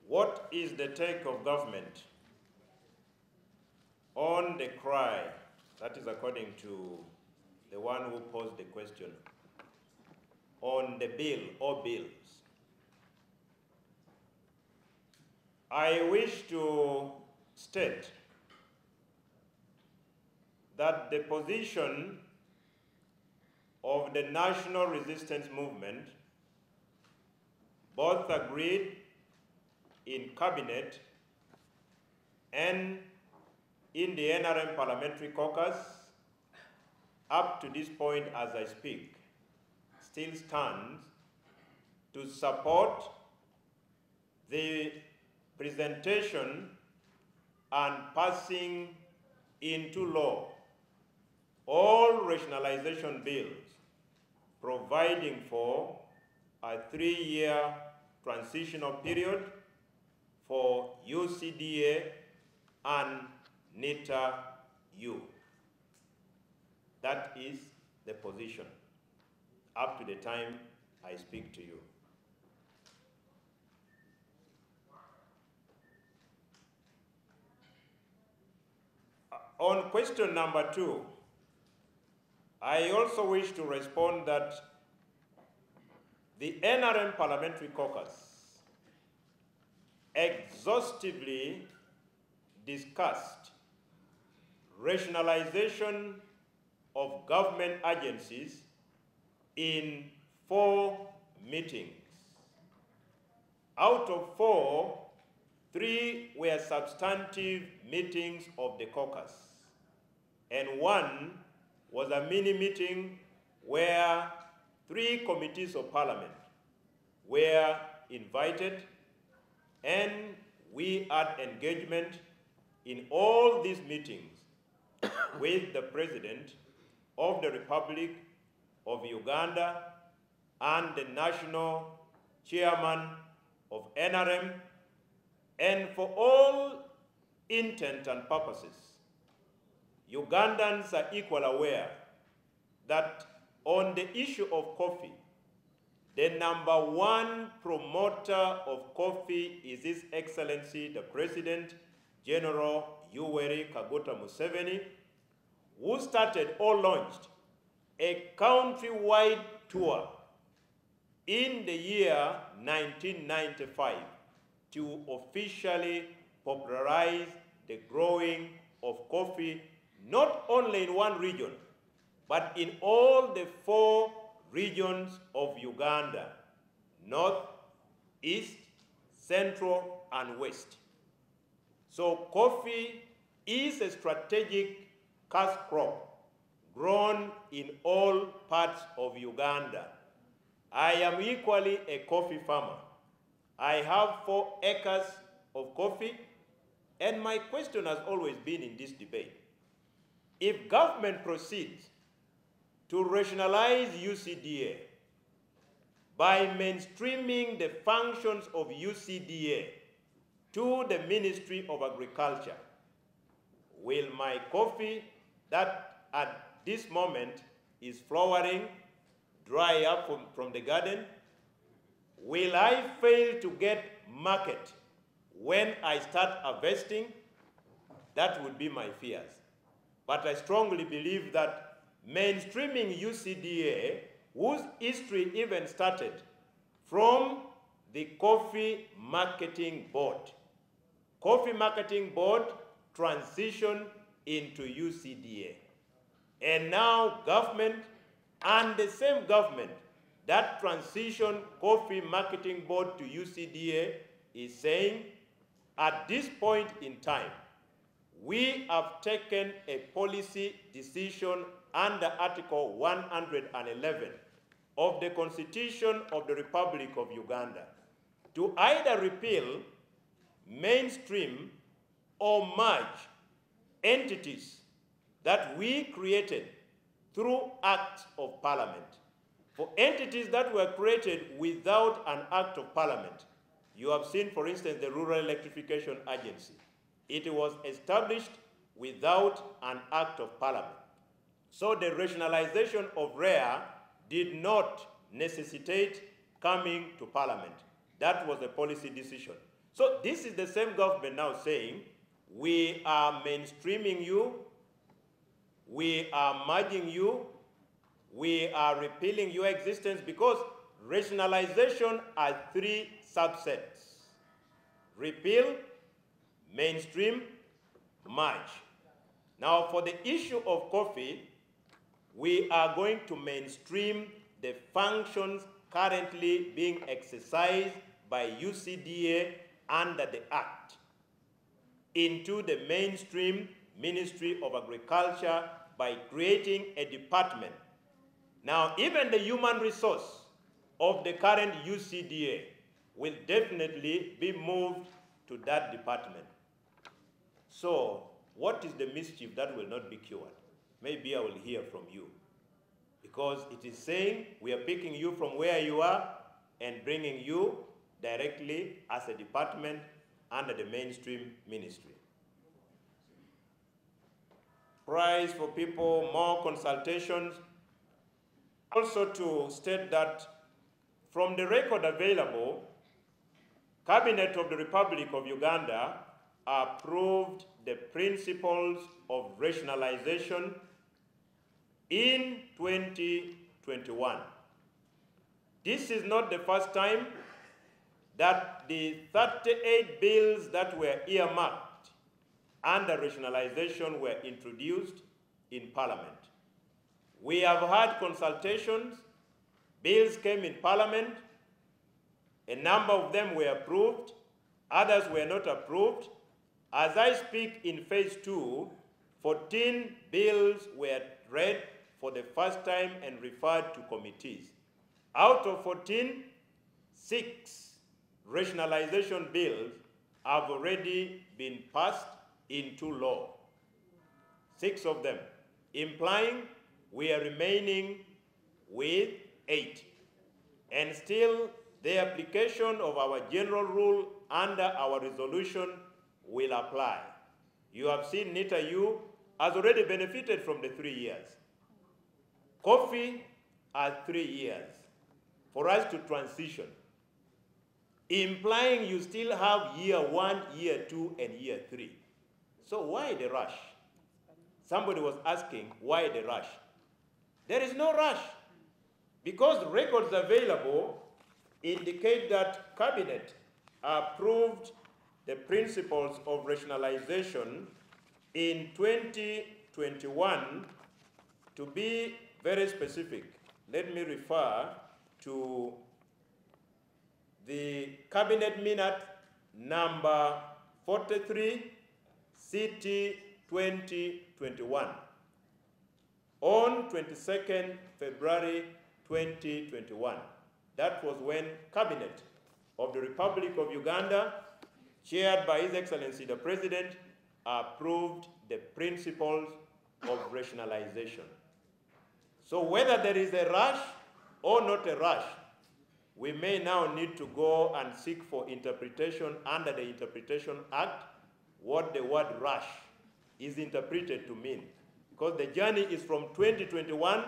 What is the take of government on the cry, that is according to the one who posed the question, on the bill or bills? I wish to state that the position of the national resistance movement, both agreed in cabinet and in the NRM parliamentary caucus, up to this point as I speak, still stands to support the presentation and passing into law all rationalization bills providing for a 3-year transitional period for UCDA and NITA-U. That is the position up to the time I speak to you. On question number 2, I also wish to respond that the NRM Parliamentary Caucus exhaustively discussed rationalization of government agencies in 4 meetings. Out of 4, 3 were substantive meetings of the caucus, and 1 was a mini meeting where 3 committees of parliament were invited, and we had engagement in all these meetings with the President of the Republic of Uganda and the National Chairman of NRM, and for all intent and purposes, Ugandans are equally aware that on the issue of coffee, the #1 promoter of coffee is His Excellency the President General Yoweri Kaguta Museveni, who started or launched a country-wide tour in the year 1995 to officially popularize the growing of coffee, not only in one region, but in all the 4 regions of Uganda: North, East, Central, and West. So coffee is a strategic cash crop grown in all parts of Uganda. I am equally a coffee farmer. I have 4 acres of coffee, and my question has always been in this debate: if government proceeds to rationalize UCDA by mainstreaming the functions of UCDA to the Ministry of Agriculture, will my coffee that at this moment is flowering dry up from the garden? Will I fail to get market when I start harvesting? That would be my fears. But I strongly believe that mainstreaming UCDA, whose history even started from the Coffee Marketing Board. Coffee Marketing Board transitioned into UCDA. And now government, and the same government that transitioned Coffee Marketing Board to UCDA, is saying, at this point in time, we have taken a policy decision under Article 111 of the Constitution of the Republic of Uganda to either repeal, mainstream, or merge entities that we created through acts of parliament. For entities that were created without an act of parliament, you have seen, for instance, the Rural Electrification Agency. It was established without an act of parliament. So the rationalization of REA did not necessitate coming to parliament. That was a policy decision. So this is the same government now saying, we are mainstreaming you, we are merging you, we are repealing your existence, because rationalization are three subsets: repeal, mainstream, merge. Now for the issue of coffee, we are going to mainstream the functions currently being exercised by UCDA under the Act into the mainstream Ministry of Agriculture by creating a department. Now, even the human resource of the current UCDA will definitely be moved to that department. So, what is the mischief that will not be cured? Maybe I will hear from you. Because it is saying we are picking you from where you are and bringing you directly as a department under the mainstream ministry. Price for people, more consultations. Also to state that from the record available, Cabinet of the Republic of Uganda approved the principles of rationalization in 2021. This is not the first time that the 38 bills that were earmarked under rationalization were introduced in Parliament. We have had consultations, bills came in Parliament, a number of them were approved, others were not approved. As I speak in phase 2, 14 bills were read for the first time and referred to committees. Out of 14, 6 rationalization bills have already been passed into law. 6 of them, implying we are remaining with 8. And still, the application of our general rule under our resolution will apply. You have seen NITA-U has already benefited from the 3 years. Coffee has 3 years for us to transition, implying you still have year 1, year 2, and year 3. So why the rush? Somebody was asking, why the rush? There is no rush, because the records available indicate that Cabinet approved the principles of rationalization in 2021. To be very specific, let me refer to the Cabinet Minute number 43, CT 2021, on 22nd February 2021. That was when Cabinet of the Republic of Uganda, chaired by His Excellency the President, approved the principles of rationalization. So whether there is a rush or not a rush, we may now need to go and seek for interpretation under the Interpretation Act, what the word rush is interpreted to mean. Because the journey is from 2021,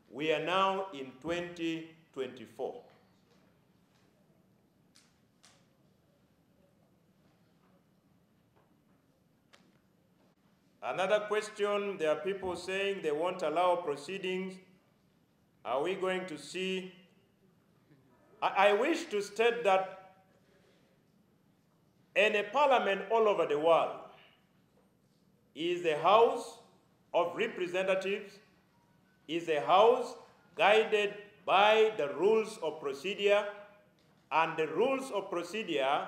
we are now in 2024. Another question, there are people saying they won't allow proceedings. Are we going to see? I wish to state that in a parliament all over the world is a house of representatives, is a house guided by the rules of procedure, and the rules of procedure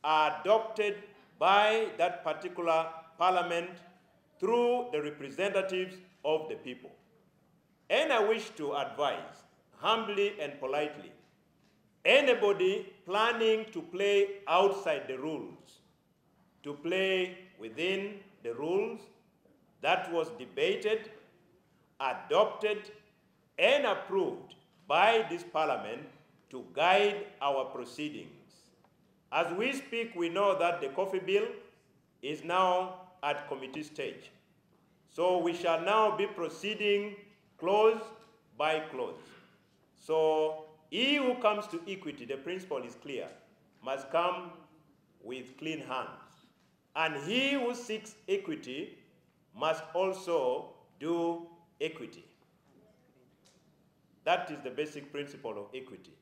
are adopted by that particular parliament through the representatives of the people. And I wish to advise, humbly and politely, anybody planning to play outside the rules, to play within the rules that was debated, adopted, and approved by this parliament to guide our proceedings. As we speak, we know that the coffee bill is now at committee stage. So we shall now be proceeding clause by clause. So he who comes to equity, the principle is clear, must come with clean hands. And he who seeks equity must also do equity. That is the basic principle of equity.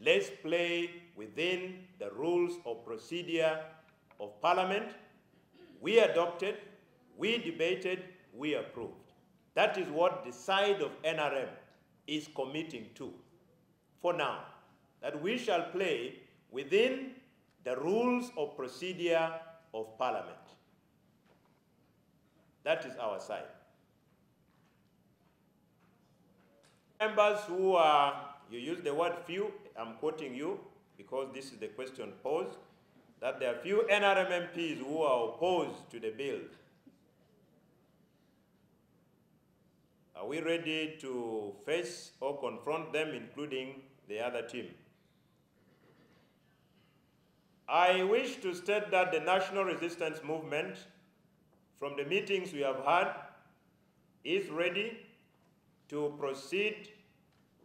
Let's play within the rules of procedure of Parliament. We adopted, we debated, we approved. That is what the side of NRM is committing to for now, that we shall play within the rules of procedure of Parliament. That is our side. Members who are, you use the word few, I'm quoting you because this is the question posed, that there are few NRM MPs who are opposed to the bill. Are we ready to face or confront them, including the other team? I wish to state that the National Resistance Movement, from the meetings we have had, is ready to proceed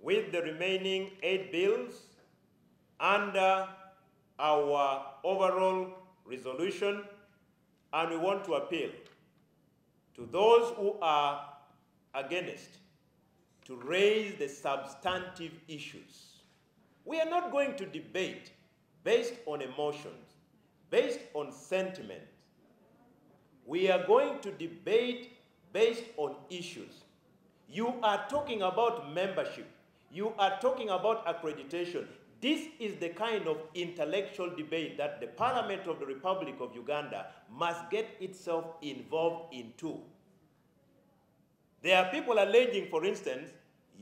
with the remaining 8 bills under our overall resolution, and we want to appeal to those who are against to raise the substantive issues. We are not going to debate based on emotions, based on sentiment. We are going to debate based on issues. You are talking about membership. You are talking about accreditation. This is the kind of intellectual debate that the Parliament of the Republic of Uganda must get itself involved into. There are people alleging, for instance,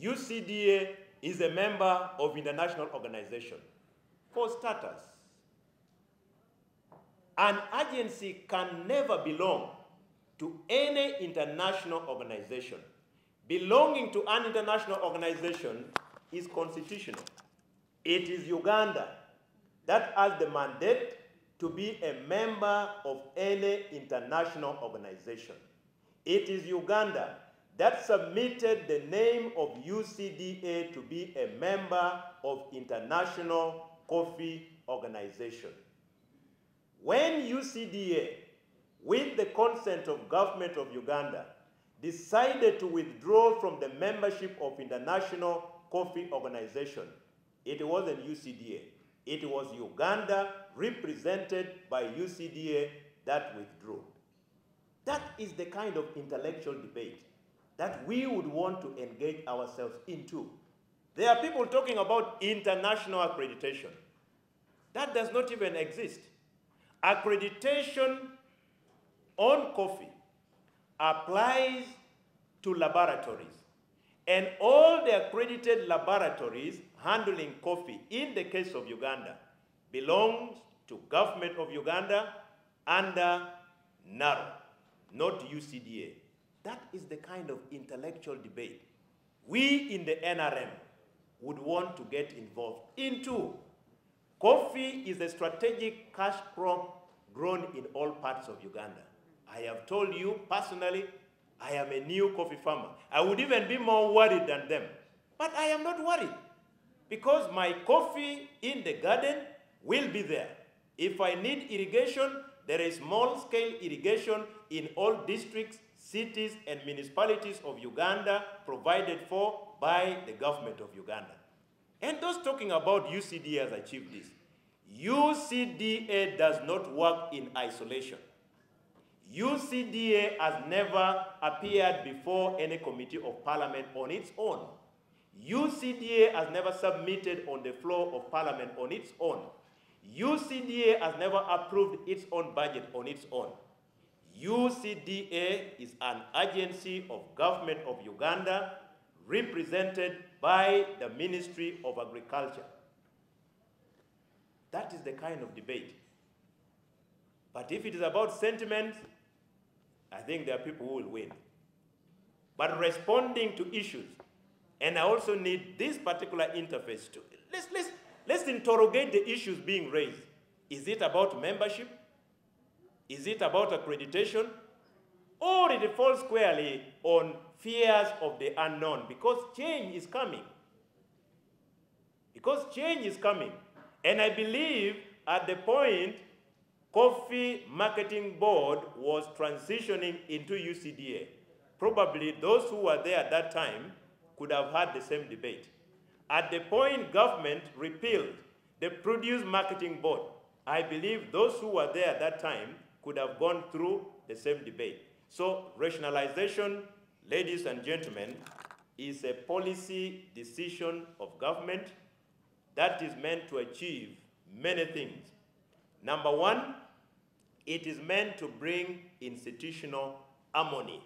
UCDA is a member of international organization. For starters, an agency can never belong to any international organization. Belonging to an international organization is constitutional. It is Uganda that has the mandate to be a member of any international organization. It is Uganda that submitted the name of UCDA to be a member of International Coffee Organization. When UCDA, with the consent of government of Uganda, decided to withdraw from the membership of International Coffee Organization, it wasn't UCDA. It was Uganda, represented by UCDA, that withdrew. That is the kind of intellectual debate that we would want to engage ourselves into. There are people talking about international accreditation. That does not even exist. Accreditation on coffee applies to laboratories. And all the accredited laboratories handling coffee, in the case of Uganda, belongs to government of Uganda under NARO, not UCDA. That is the kind of intellectual debate we in the NRM would want to get involved into. Coffee is a strategic cash crop grown in all parts of Uganda. I have told you personally, I am a new coffee farmer. I would even be more worried than them. But I am not worried because my coffee in the garden will be there. If I need irrigation, there is small-scale irrigation in all districts, cities, and municipalities of Uganda provided for by the government of Uganda. And those talking about UCDA has achieved this. UCDA does not work in isolation. UCDA has never appeared before any committee of parliament on its own. UCDA has never submitted on the floor of parliament on its own. UCDA has never approved its own budget on its own. UCDA is an agency of government of Uganda represented by the Ministry of Agriculture. That is the kind of debate. But if it is about sentiment, I think there are people who will win. But responding to issues, and I also need this particular interface to, let's interrogate the issues being raised. Is it about membership? Is it about accreditation? Or it falls squarely on fears of the unknown? Because change is coming. Because change is coming. And I believe at the point Coffee Marketing Board was transitioning into UCDA. Probably those who were there at that time could have had the same debate. At the point government repealed the Produce Marketing Board, I believe those who were there at that time could have gone through the same debate. So rationalization, ladies and gentlemen, is a policy decision of government that is meant to achieve many things. Number one, it is meant to bring institutional harmony.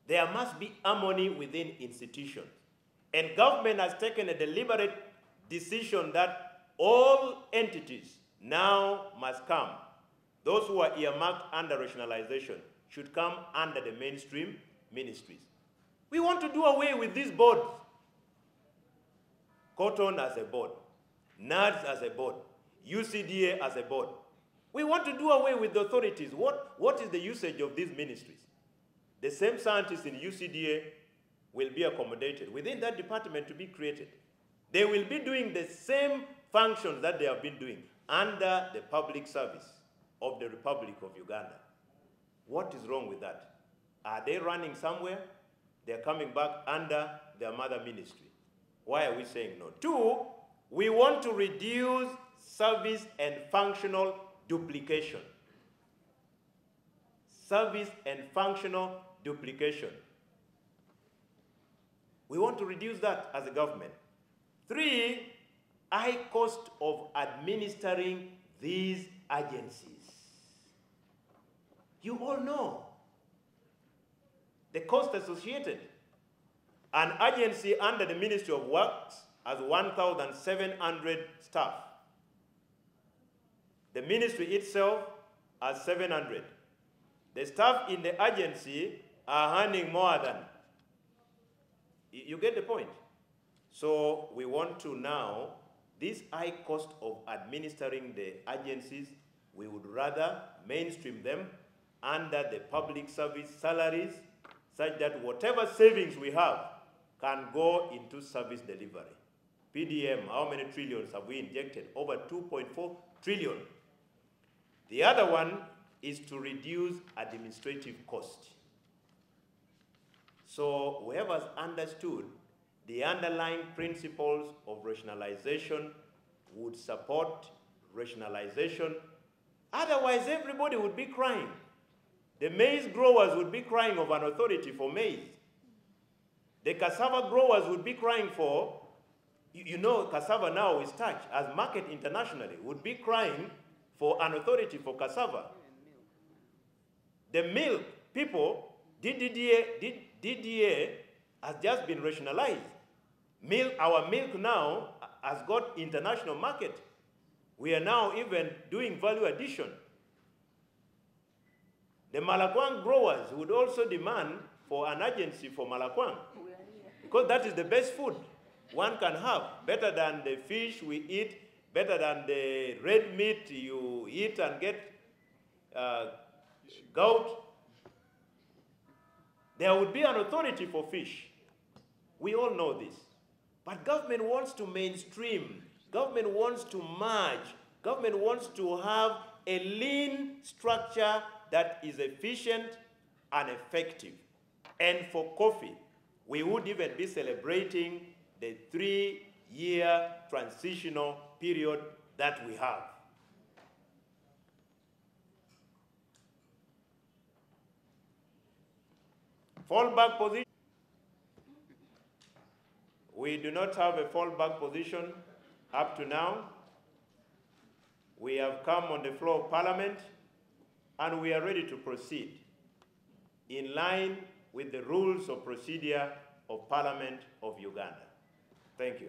There must be harmony within institutions. And government has taken a deliberate decision that all entities now must come. Those who are earmarked under rationalization should come under the mainstream ministries. We want to do away with these boards. Cotton as a board, NADS as a board, UCDA as a board. We want to do away with the authorities. What is the usage of these ministries? The same scientists in UCDA will be accommodated within that department to be created. They will be doing the same functions that they have been doing under the public service of the Republic of Uganda. What is wrong with that? Are they running somewhere? They're coming back under their mother ministry. Why are we saying no? Two, we want to reduce service and functional duplication. Service and functional duplication. We want to reduce that as a government. Three, high cost of administering these agencies. You all know the cost associated. An agency under the Ministry of Works has 1,700 staff. The ministry itself has 700. The staff in the agency are earning more than. You get the point? So we want to now, this high cost of administering the agencies, we would rather mainstream them under the public service salaries, such that whatever savings we have can go into service delivery. PDM, how many trillions have we injected? Over 2.4 trillion. The other one is to reduce administrative cost. So whoever's understood the underlying principles of rationalization would support rationalization. Otherwise, everybody would be crying. The maize growers would be crying of an authority for maize. The cassava growers would be crying for, you know, cassava now is touched as market internationally, would be crying for an authority for cassava. The milk people, DDA has just been rationalized. Our milk now has got international market. We are now even doing value addition. The Malakwang growers would also demand for an agency for Malakwang, because that is the best food one can have, better than the fish we eat, better than the red meat you eat and get gout. There would be an authority for fish. We all know this. But government wants to mainstream. Government wants to merge. Government wants to have a lean structure that is efficient and effective. And for coffee, we would even be celebrating the 3-year transitional period that we have. Fallback position. We do not have a fallback position up to now. We have come on the floor of Parliament and we are ready to proceed in line with the rules of procedure of Parliament of Uganda. Thank you.